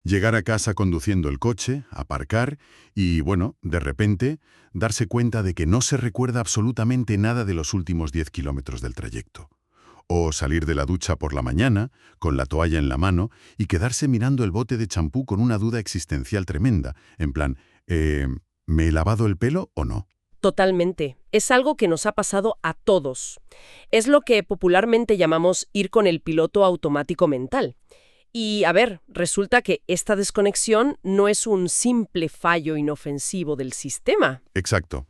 Llegar a casa conduciendo el coche, aparcar y, bueno, de repente, darse cuenta de que no se recuerda absolutamente nada de los últimos 10 kilómetros del trayecto. O salir de la ducha por la mañana, con la toalla en la mano, y quedarse mirando el bote de champú con una duda existencial tremenda, en plan, ¿me he lavado el pelo o no? Totalmente. Es algo que nos ha pasado a todos. Es lo que popularmente llamamos ir con el piloto automático mental. Y, a ver, resulta que esta desconexión no es un simple fallo inofensivo del sistema. Exacto.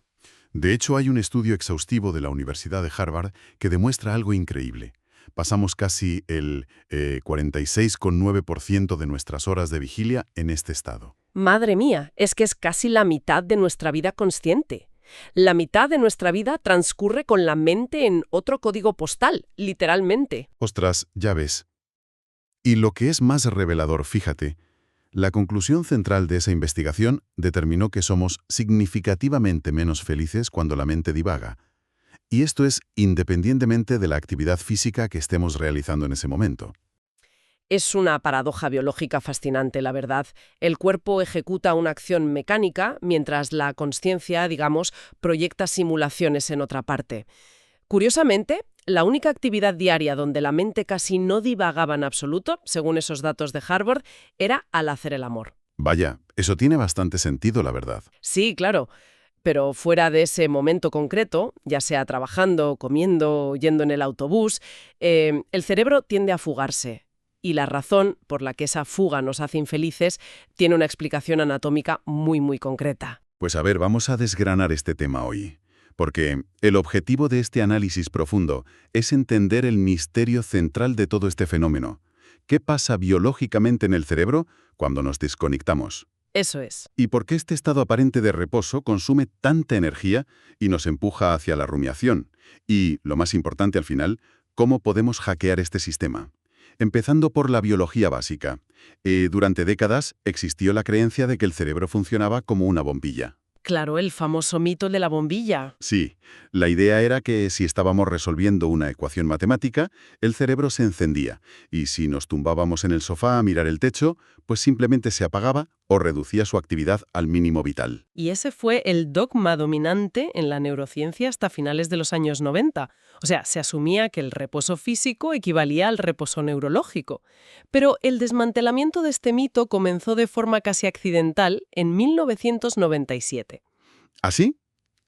De hecho, hay un estudio exhaustivo de la Universidad de Harvard que demuestra algo increíble. Pasamos casi el 46,9% de nuestras horas de vigilia en este estado. Madre mía, es que es casi la mitad de nuestra vida consciente. La mitad de nuestra vida transcurre con la mente en otro código postal, literalmente. Ostras, ya ves. Y lo que es más revelador, fíjate, la conclusión central de esa investigación determinó que somos significativamente menos felices cuando la mente divaga. Y esto es independientemente de la actividad física que estemos realizando en ese momento. Es una paradoja biológica fascinante, la verdad. El cuerpo ejecuta una acción mecánica mientras la consciencia, digamos, proyecta simulaciones en otra parte. Curiosamente, la única actividad diaria donde la mente casi no divagaba en absoluto, según esos datos de Harvard, era al hacer el amor. Vaya, eso tiene bastante sentido, la verdad. Sí, claro, pero fuera de ese momento concreto, ya sea trabajando, comiendo, yendo en el autobús, el cerebro tiende a fugarse. Y la razón por la que esa fuga nos hace infelices tiene una explicación anatómica muy, muy concreta. Pues a ver, vamos a desgranar este tema hoy. Porque el objetivo de este análisis profundo es entender el misterio central de todo este fenómeno. ¿Qué pasa biológicamente en el cerebro cuando nos desconectamos? Eso es. ¿Y por qué este estado aparente de reposo consume tanta energía y nos empuja hacia la rumiación? Y, lo más importante al final, ¿cómo podemos hackear este sistema? Empezando por la biología básica. Durante décadas existió la creencia de que el cerebro funcionaba como una bombilla. Claro, el famoso mito de la bombilla. Sí, la idea era que si estábamos resolviendo una ecuación matemática, el cerebro se encendía, y si nos tumbábamos en el sofá a mirar el techo, pues simplemente se apagaba o reducía su actividad al mínimo vital. Y ese fue el dogma dominante en la neurociencia hasta finales de los años 90. O sea, se asumía que el reposo físico equivalía al reposo neurológico. Pero el desmantelamiento de este mito comenzó de forma casi accidental en 1997. ¿Así?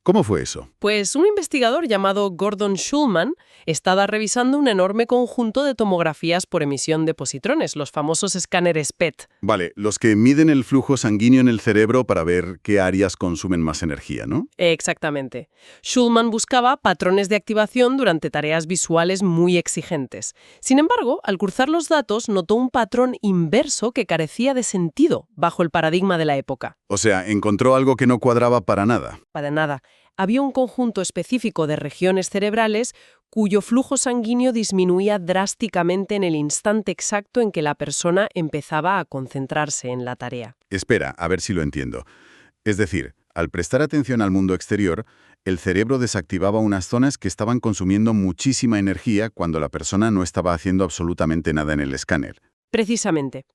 ¿Cómo fue eso? Pues un investigador llamado Gordon Schulman estaba revisando un enorme conjunto de tomografías por emisión de positrones, los famosos escáneres PET. Vale, los que miden el flujo sanguíneo en el cerebro para ver qué áreas consumen más energía, ¿no? Exactamente. Schulman buscaba patrones de activación durante tareas visuales muy exigentes. Sin embargo, al cruzar los datos, notó un patrón inverso que carecía de sentido bajo el paradigma de la época. O sea, encontró algo que no cuadraba para nada. Para nada. Había un conjunto específico de regiones cerebrales cuyo flujo sanguíneo disminuía drásticamente en el instante exacto en que la persona empezaba a concentrarse en la tarea. Espera, a ver si lo entiendo. Es decir, al prestar atención al mundo exterior, el cerebro desactivaba unas zonas que estaban consumiendo muchísima energía cuando la persona no estaba haciendo absolutamente nada en el escáner. Precisamente.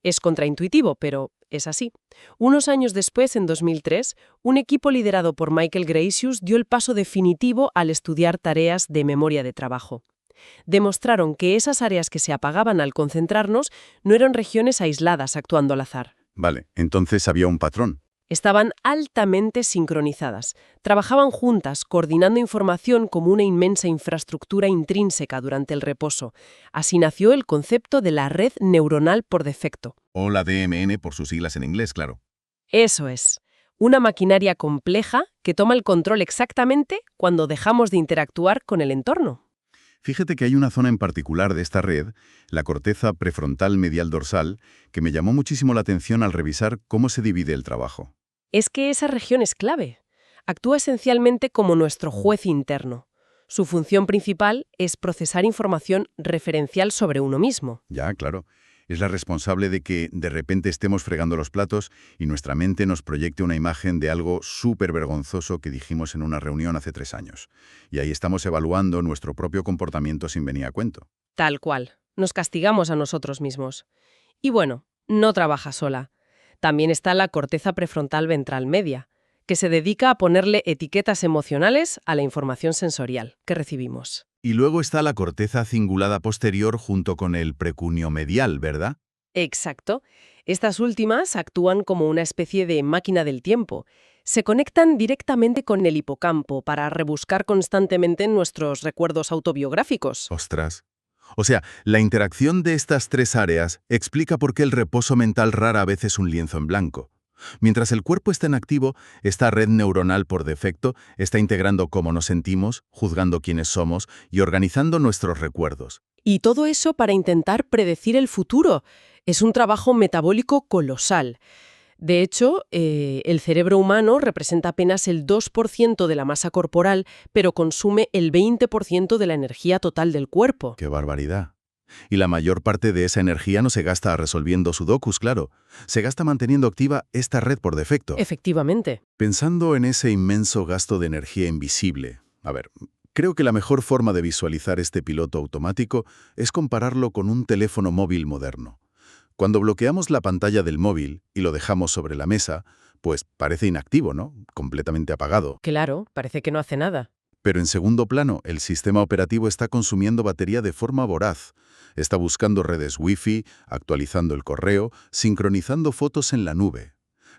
Es contraintuitivo, pero es así. Unos años después, en 2003, un equipo liderado por Michael Gracius dio el paso definitivo al estudiar tareas de memoria de trabajo. Demostraron que esas áreas que se apagaban al concentrarnos no eran regiones aisladas actuando al azar. Vale, entonces había un patrón. Estaban altamente sincronizadas. Trabajaban juntas, coordinando información como una inmensa infraestructura intrínseca durante el reposo. Así nació el concepto de la red neuronal por defecto. O la DMN por sus siglas en inglés, claro. Eso es. Una maquinaria compleja que toma el control exactamente cuando dejamos de interactuar con el entorno. Fíjate que hay una zona en particular de esta red, la corteza prefrontal medial dorsal, que me llamó muchísimo la atención al revisar cómo se divide el trabajo. Es que esa región es clave. Actúa esencialmente como nuestro juez interno. Su función principal es procesar información referencial sobre uno mismo. Ya, claro. Es la responsable de que de repente estemos fregando los platos y nuestra mente nos proyecte una imagen de algo súper vergonzoso que dijimos en una reunión hace 3 años. Y ahí estamos evaluando nuestro propio comportamiento sin venir a cuento. Tal cual. Nos castigamos a nosotros mismos. Y bueno, No trabaja sola. También está la corteza prefrontal ventral media, que se dedica a ponerle etiquetas emocionales a la información sensorial que recibimos. Y luego está la corteza cingulada posterior junto con el precunio medial, ¿verdad? Exacto. Estas últimas actúan como una especie de máquina del tiempo. Se conectan directamente con el hipocampo para rebuscar constantemente en nuestros recuerdos autobiográficos. Ostras. O sea, la interacción de estas tres áreas explica por qué el reposo mental rara vez es un lienzo en blanco. Mientras el cuerpo está en activo, esta red neuronal por defecto está integrando cómo nos sentimos, juzgando quiénes somos y organizando nuestros recuerdos. Y todo eso para intentar predecir el futuro. Es un trabajo metabólico colosal. De hecho, el cerebro humano representa apenas el 2% de la masa corporal, pero consume el 20% de la energía total del cuerpo. ¡Qué barbaridad! Y la mayor parte de esa energía no se gasta resolviendo sudokus, claro. Se gasta manteniendo activa esta red por defecto. Efectivamente. Pensando en ese inmenso gasto de energía invisible, creo que la mejor forma de visualizar este piloto automático es compararlo con un teléfono móvil moderno. Cuando bloqueamos la pantalla del móvil y lo dejamos sobre la mesa, pues parece inactivo, ¿no? Completamente apagado. Claro, parece que no hace nada. Pero en segundo plano, el sistema operativo está consumiendo batería de forma voraz. Está buscando redes Wi-Fi, actualizando el correo, sincronizando fotos en la nube.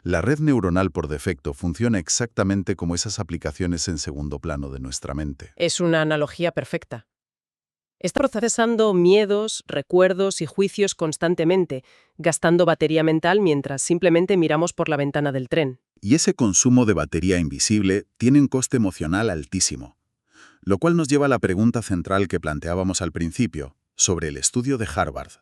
La red neuronal por defecto funciona exactamente como esas aplicaciones en segundo plano de nuestra mente. Es una analogía perfecta. Está procesando miedos, recuerdos y juicios constantemente, gastando batería mental mientras simplemente miramos por la ventana del tren. Y ese consumo de batería invisible tiene un coste emocional altísimo. Lo cual nos lleva a la pregunta central que planteábamos al principio, sobre el estudio de Harvard.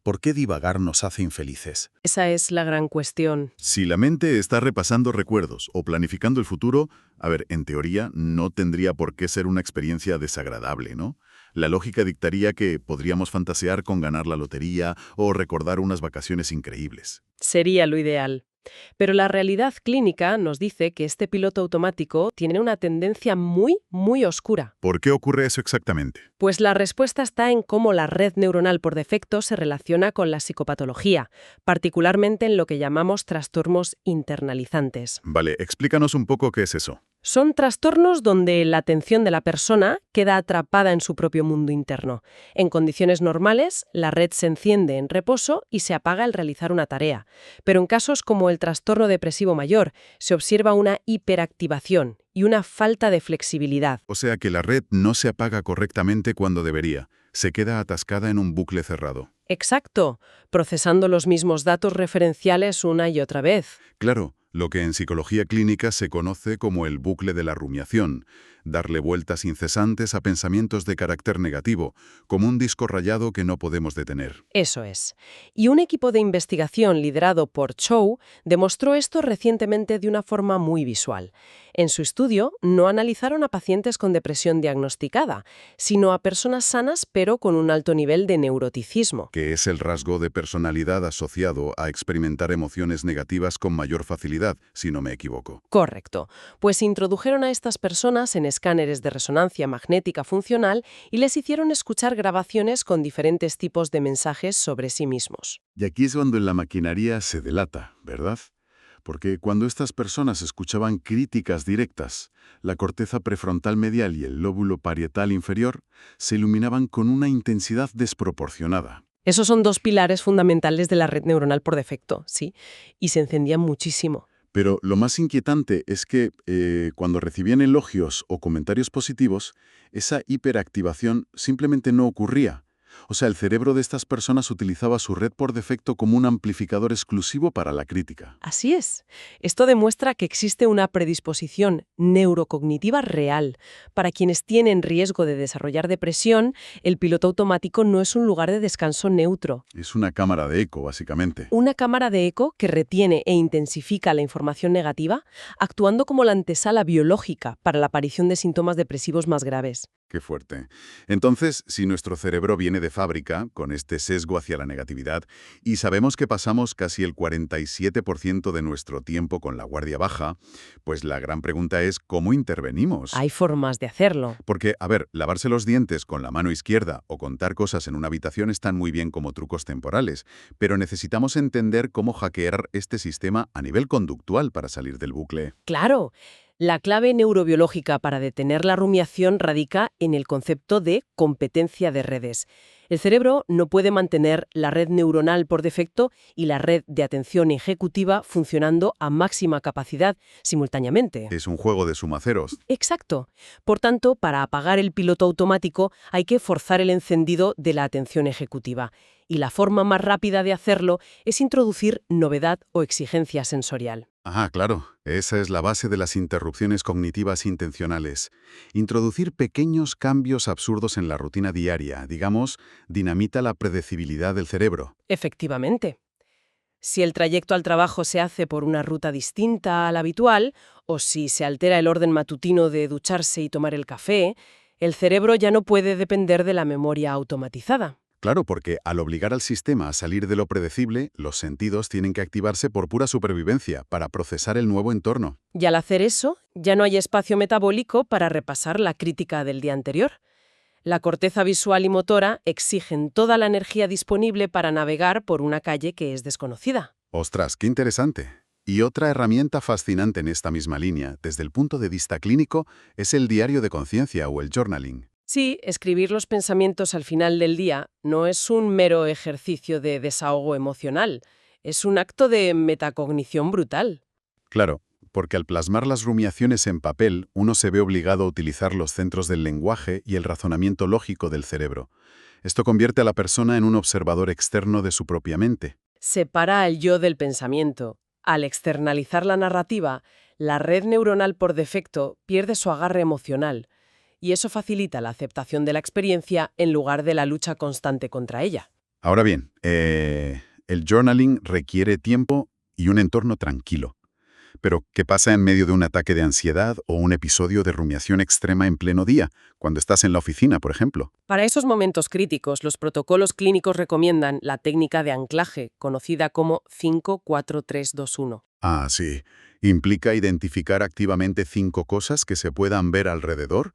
¿Por qué divagar nos hace infelices? Esa es la gran cuestión. Si la mente está repasando recuerdos o planificando el futuro, en teoría no tendría por qué ser una experiencia desagradable, ¿no? La lógica dictaría que podríamos fantasear con ganar la lotería o recordar unas vacaciones increíbles. Sería lo ideal. Pero la realidad clínica nos dice que este piloto automático tiene una tendencia muy, muy oscura. ¿Por qué ocurre eso exactamente? Pues la respuesta está en cómo la red neuronal por defecto se relaciona con la psicopatología, particularmente en lo que llamamos trastornos internalizantes. Vale, explícanos un poco qué es eso. Son trastornos donde la atención de la persona queda atrapada en su propio mundo interno. En condiciones normales, la red se enciende en reposo y se apaga al realizar una tarea. Pero en casos como el trastorno depresivo mayor, se observa una hiperactivación y una falta de flexibilidad. O sea que la red no se apaga correctamente cuando debería. Se queda atascada en un bucle cerrado. Exacto, procesando los mismos datos referenciales una y otra vez. Claro, lo que en psicología clínica se conoce como el bucle de la rumiación, darle vueltas incesantes a pensamientos de carácter negativo, como un disco rayado que no podemos detener. Eso es. Y un equipo de investigación liderado por Chow demostró esto recientemente de una forma muy visual. En su estudio, no analizaron a pacientes con depresión diagnosticada, sino a personas sanas pero con un alto nivel de neuroticismo. Que es el rasgo de personalidad asociado a experimentar emociones negativas con mayor facilidad, si no me equivoco. Correcto. Pues introdujeron a estas personas en escáneres de resonancia magnética funcional y les hicieron escuchar grabaciones con diferentes tipos de mensajes sobre sí mismos. Y aquí es cuando la maquinaria se delata, ¿verdad? Porque cuando estas personas escuchaban críticas directas, la corteza prefrontal medial y el lóbulo parietal inferior se iluminaban con una intensidad desproporcionada. Esos son dos pilares fundamentales de la red neuronal por defecto, sí, y se encendían muchísimo. Pero lo más inquietante es que cuando recibían elogios o comentarios positivos, esa hiperactivación simplemente no ocurría. O sea, el cerebro de estas personas utilizaba su red por defecto como un amplificador exclusivo para la crítica. Así es. Esto demuestra que existe una predisposición neurocognitiva real. Para quienes tienen riesgo de desarrollar depresión, el piloto automático no es un lugar de descanso neutro. Es una cámara de eco, básicamente. Una cámara de eco que retiene e intensifica la información negativa, actuando como la antesala biológica para la aparición de síntomas depresivos más graves. Qué fuerte. Entonces, si nuestro cerebro viene de fábrica, con este sesgo hacia la negatividad, y sabemos que pasamos casi el 47% de nuestro tiempo con la guardia baja, pues la gran pregunta es ¿cómo intervenimos? Hay formas de hacerlo. Porque, a ver, lavarse los dientes con la mano izquierda o contar cosas en una habitación están muy bien como trucos temporales, pero necesitamos entender cómo hackear este sistema a nivel conductual para salir del bucle. Claro, la clave neurobiológica para detener la rumiación radica en el concepto de competencia de redes. El cerebro no puede mantener la red neuronal por defecto y la red de atención ejecutiva funcionando a máxima capacidad simultáneamente. Es un juego de sumaceros. Exacto. Por tanto, para apagar el piloto automático hay que forzar el encendido de la atención ejecutiva. Y la forma más rápida de hacerlo es introducir novedad o exigencia sensorial. Ah, claro. Esa es la base de las interrupciones cognitivas intencionales. Introducir pequeños cambios absurdos en la rutina diaria, digamos, dinamita la predecibilidad del cerebro. Efectivamente. Si el trayecto al trabajo se hace por una ruta distinta a la habitual, o si se altera el orden matutino de ducharse y tomar el café, el cerebro ya no puede depender de la memoria automatizada. Claro, porque al obligar al sistema a salir de lo predecible, los sentidos tienen que activarse por pura supervivencia para procesar el nuevo entorno. Y al hacer eso, ya no hay espacio metabólico para repasar la crítica del día anterior. La corteza visual y motora exigen toda la energía disponible para navegar por una calle que es desconocida. ¡Ostras, qué interesante! Y otra herramienta fascinante en esta misma línea, desde el punto de vista clínico, es el diario de conciencia o el journaling. Sí, escribir los pensamientos al final del día no es un mero ejercicio de desahogo emocional, es un acto de metacognición brutal. Claro, porque al plasmar las rumiaciones en papel, uno se ve obligado a utilizar los centros del lenguaje y el razonamiento lógico del cerebro. Esto convierte a la persona en un observador externo de su propia mente. Separa al yo del pensamiento. Al externalizar la narrativa, la red neuronal por defecto pierde su agarre emocional, y eso facilita la aceptación de la experiencia en lugar de la lucha constante contra ella. Ahora bien, el journaling requiere tiempo y un entorno tranquilo. Pero, ¿qué pasa en medio de un ataque de ansiedad o un episodio de rumiación extrema en pleno día, cuando estás en la oficina, por ejemplo? Para esos momentos críticos, los protocolos clínicos recomiendan la técnica de anclaje, conocida como 5-4-3-2-1. Ah, sí. Implica identificar activamente 5 cosas que se puedan ver alrededor,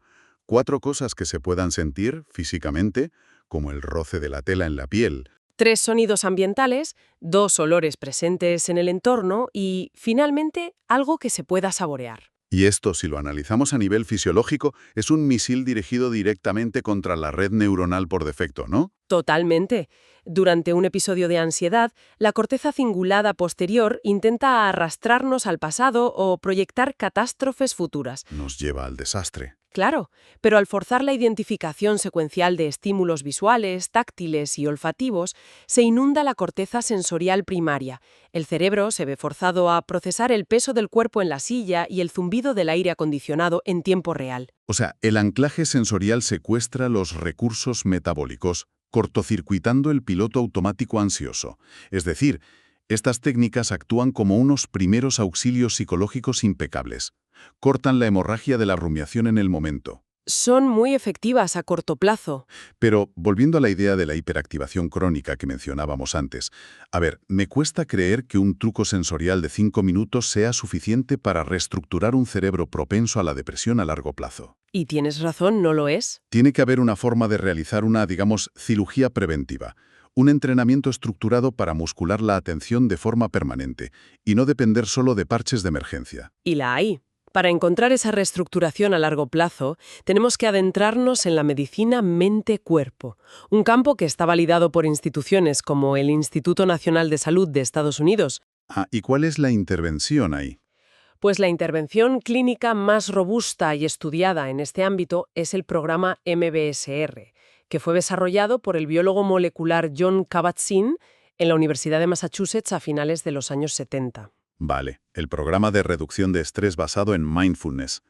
4 cosas que se puedan sentir físicamente, como el roce de la tela en la piel, 3 sonidos ambientales, 2 olores presentes en el entorno y, finalmente, algo que se pueda saborear. y esto, si lo analizamos a nivel fisiológico, es un misil dirigido directamente contra la red neuronal por defecto, ¿no? Totalmente. Durante un episodio de ansiedad, la corteza cingulada posterior intenta arrastrarnos al pasado o proyectar catástrofes futuras. Nos lleva al desastre. Claro, pero al forzar la identificación secuencial de estímulos visuales, táctiles y olfativos, se inunda la corteza sensorial primaria. El cerebro se ve forzado a procesar el peso del cuerpo en la silla y el zumbido del aire acondicionado en tiempo real. O sea, el anclaje sensorial secuestra los recursos metabólicos, cortocircuitando el piloto automático ansioso. Es decir, estas técnicas actúan como unos primeros auxilios psicológicos impecables. Cortan la hemorragia de la rumiación en el momento. Son muy efectivas a corto plazo. Pero, volviendo a la idea de la hiperactivación crónica que mencionábamos antes, a ver, me cuesta creer que un truco sensorial de 5 minutos sea suficiente para reestructurar un cerebro propenso a la depresión a largo plazo. Y tienes razón, no lo es. Tiene que haber una forma de realizar una, digamos, cirugía preventiva, un entrenamiento estructurado para muscular la atención de forma permanente y no depender solo de parches de emergencia. Y la hay. Para encontrar esa reestructuración a largo plazo, tenemos que adentrarnos en la medicina mente-cuerpo, un campo que está validado por instituciones como el Instituto Nacional de Salud de Estados Unidos. Ah, ¿y cuál es la intervención ahí? Pues la intervención clínica más robusta y estudiada en este ámbito es el programa MBSR, que fue desarrollado por el biólogo molecular John Kabat-Zinn en la Universidad de Massachusetts a finales de los años 70. Vale, el programa de reducción de estrés basado en mindfulness.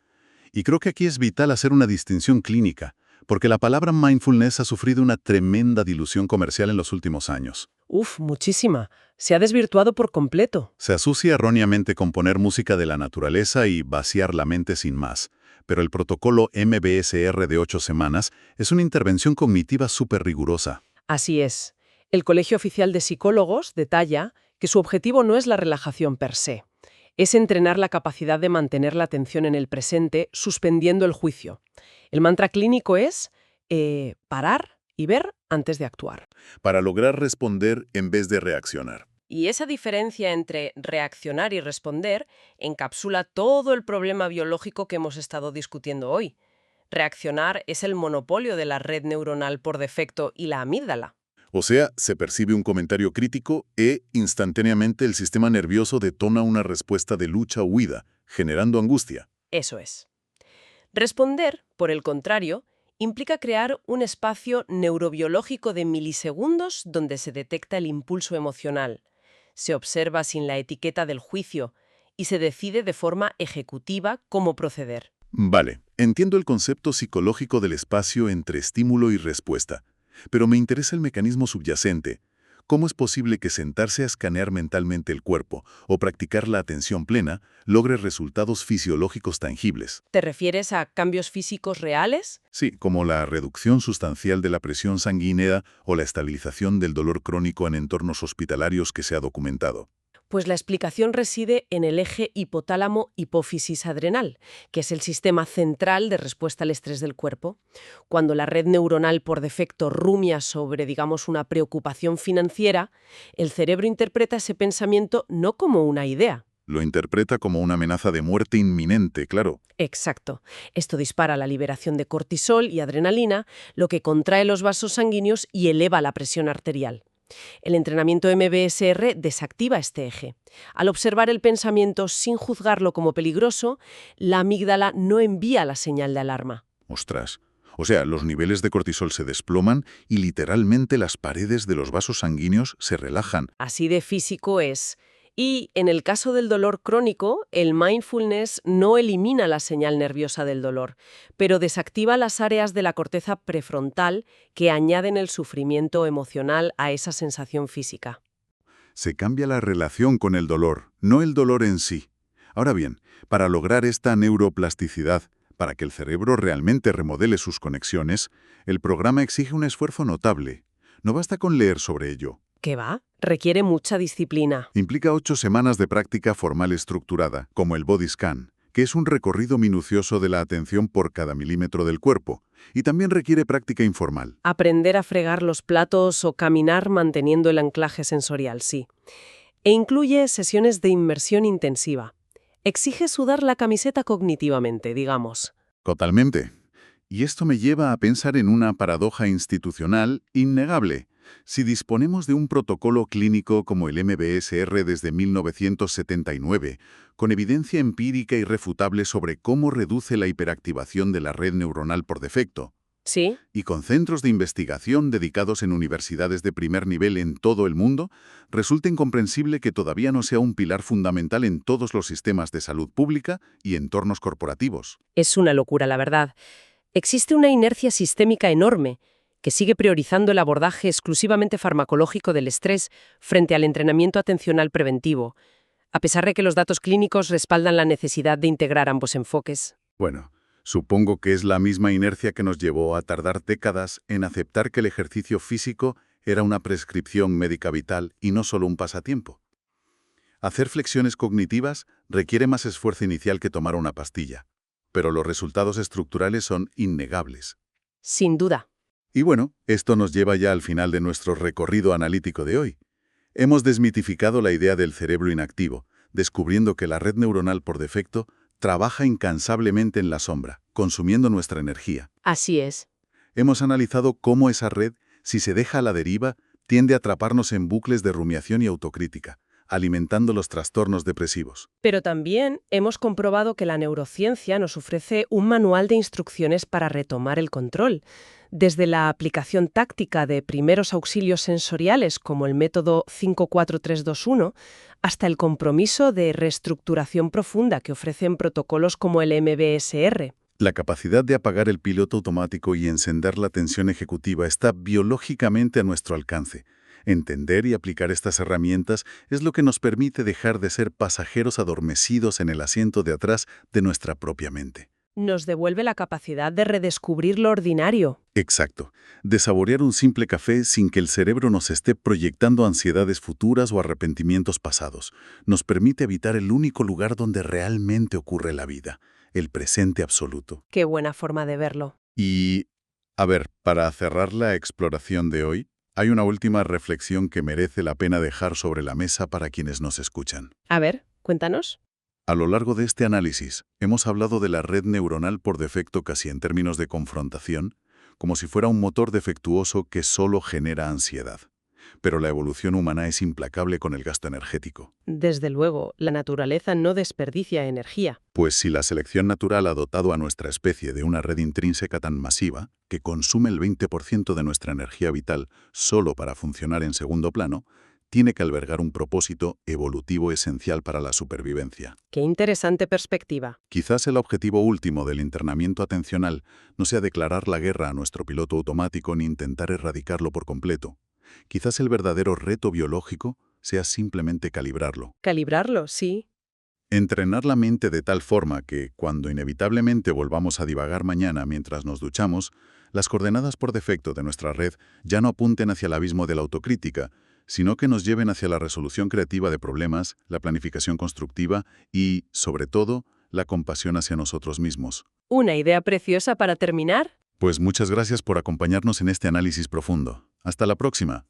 Y creo que aquí es vital hacer una distinción clínica, porque la palabra mindfulness ha sufrido una tremenda dilución comercial en los últimos años. Muchísima. Se ha desvirtuado por completo. Se asocia erróneamente con poner música de la naturaleza y vaciar la mente sin más. pero el protocolo MBSR de 8 semanas es una intervención cognitiva súper rigurosa. Así es. El Colegio Oficial de Psicólogos detalla que su objetivo no es la relajación per se, es entrenar la capacidad de mantener la atención en el presente suspendiendo el juicio. El mantra clínico es parar y ver antes de actuar. Para lograr responder en vez de reaccionar. Y esa diferencia entre reaccionar y responder encapsula todo el problema biológico que hemos estado discutiendo hoy. Reaccionar es el monopolio de la red neuronal por defecto y la amígdala. O sea, se percibe un comentario crítico e instantáneamente el sistema nervioso detona una respuesta de lucha o huida, generando angustia. Eso es. Responder, por el contrario, implica crear un espacio neurobiológico de milisegundos donde se detecta el impulso emocional, se observa sin la etiqueta del juicio y se decide de forma ejecutiva cómo proceder. Vale, entiendo el concepto psicológico del espacio entre estímulo y respuesta, pero me interesa el mecanismo subyacente. ¿Cómo es posible que sentarse a escanear mentalmente el cuerpo o practicar la atención plena logre resultados fisiológicos tangibles? ¿Te refieres a cambios físicos reales? Sí, como la reducción sustancial de la presión sanguínea o la estabilización del dolor crónico en entornos hospitalarios que se ha documentado. Pues la explicación reside en el eje hipotálamo-hipófisis-adrenal, que es el sistema central de respuesta al estrés del cuerpo. Cuando la red neuronal por defecto rumia sobre, digamos, una preocupación financiera, el cerebro interpreta ese pensamiento no como una idea. Lo interpreta como una amenaza de muerte inminente, claro. Exacto. Esto dispara la liberación de cortisol y adrenalina, lo que contrae los vasos sanguíneos y eleva la presión arterial. El entrenamiento MBSR desactiva este eje. Al observar el pensamiento sin juzgarlo como peligroso, la amígdala no envía la señal de alarma. Ostras. O sea, los niveles de cortisol se desploman y literalmente las paredes de los vasos sanguíneos se relajan. Así de físico es. Y en el caso del dolor crónico, el mindfulness no elimina la señal nerviosa del dolor, pero desactiva las áreas de la corteza prefrontal que añaden el sufrimiento emocional a esa sensación física. Se cambia la relación con el dolor, no el dolor en sí. Ahora bien, para lograr esta neuroplasticidad, para que el cerebro realmente remodele sus conexiones, el programa exige un esfuerzo notable. No basta con leer sobre ello. ¿Qué va? Requiere mucha disciplina. Implica 8 semanas de práctica formal estructurada, como el body scan, que es un recorrido minucioso de la atención por cada milímetro del cuerpo, y también requiere práctica informal. Aprender a fregar los platos o caminar manteniendo el anclaje sensorial, sí. E incluye sesiones de inmersión intensiva. Exige sudar la camiseta cognitivamente, digamos. Totalmente. Y esto me lleva a pensar en una paradoja institucional innegable. Si disponemos de un protocolo clínico como el MBSR desde 1979, con evidencia empírica irrefutable sobre cómo reduce la hiperactivación de la red neuronal por defecto, ¿Sí? y con centros de investigación dedicados en universidades de primer nivel en todo el mundo, resulta incomprensible que todavía no sea un pilar fundamental en todos los sistemas de salud pública y entornos corporativos. Es una locura, la verdad. Existe una inercia sistémica enorme que sigue priorizando el abordaje exclusivamente farmacológico del estrés frente al entrenamiento atencional preventivo, a pesar de que los datos clínicos respaldan la necesidad de integrar ambos enfoques. Bueno, supongo que es la misma inercia que nos llevó a tardar décadas en aceptar que el ejercicio físico era una prescripción médica vital y no solo un pasatiempo. Hacer flexiones cognitivas requiere más esfuerzo inicial que tomar una pastilla, pero los resultados estructurales son innegables. Sin duda. Y bueno, esto nos lleva ya al final de nuestro recorrido analítico de hoy. Hemos desmitificado la idea del cerebro inactivo, descubriendo que la red neuronal por defecto trabaja incansablemente en la sombra, consumiendo nuestra energía. Así es. Hemos analizado cómo esa red, si se deja a la deriva, tiende a atraparnos en bucles de rumiación y autocrítica, alimentando los trastornos depresivos. Pero también hemos comprobado que la neurociencia nos ofrece un manual de instrucciones para retomar el control, desde la aplicación táctica de primeros auxilios sensoriales como el método 54321, hasta el compromiso de reestructuración profunda que ofrecen protocolos como el MBSR. La capacidad de apagar el piloto automático y encender la tensión ejecutiva está biológicamente a nuestro alcance. Entender y aplicar estas herramientas es lo que nos permite dejar de ser pasajeros adormecidos en el asiento de atrás de nuestra propia mente. Nos devuelve la capacidad de redescubrir lo ordinario. Exacto. De saborear un simple café sin que el cerebro nos esté proyectando ansiedades futuras o arrepentimientos pasados. Nos permite evitar el único lugar donde realmente ocurre la vida, el presente absoluto. Qué buena forma de verlo. Y, a ver, para cerrar la exploración de hoy, hay una última reflexión que merece la pena dejar sobre la mesa para quienes nos escuchan. A ver, cuéntanos. A lo largo de este análisis, hemos hablado de la red neuronal por defecto casi en términos de confrontación, como si fuera un motor defectuoso que solo genera ansiedad. Pero la evolución humana es implacable con el gasto energético. Desde luego, la naturaleza no desperdicia energía. Pues si la selección natural ha dotado a nuestra especie de una red intrínseca tan masiva, que consume el 20% de nuestra energía vital solo para funcionar en segundo plano, tiene que albergar un propósito evolutivo esencial para la supervivencia. Qué interesante perspectiva. Quizás el objetivo último del internamiento atencional no sea declarar la guerra a nuestro piloto automático ni intentar erradicarlo por completo. Quizás el verdadero reto biológico sea simplemente calibrarlo. Calibrarlo, sí. Entrenar la mente de tal forma que, cuando inevitablemente volvamos a divagar mañana mientras nos duchamos, las coordenadas por defecto de nuestra red ya no apunten hacia el abismo de la autocrítica, sino que nos lleven hacia la resolución creativa de problemas, la planificación constructiva y, sobre todo, la compasión hacia nosotros mismos. ¿Una idea preciosa para terminar? Pues muchas gracias por acompañarnos en este análisis profundo. Hasta la próxima.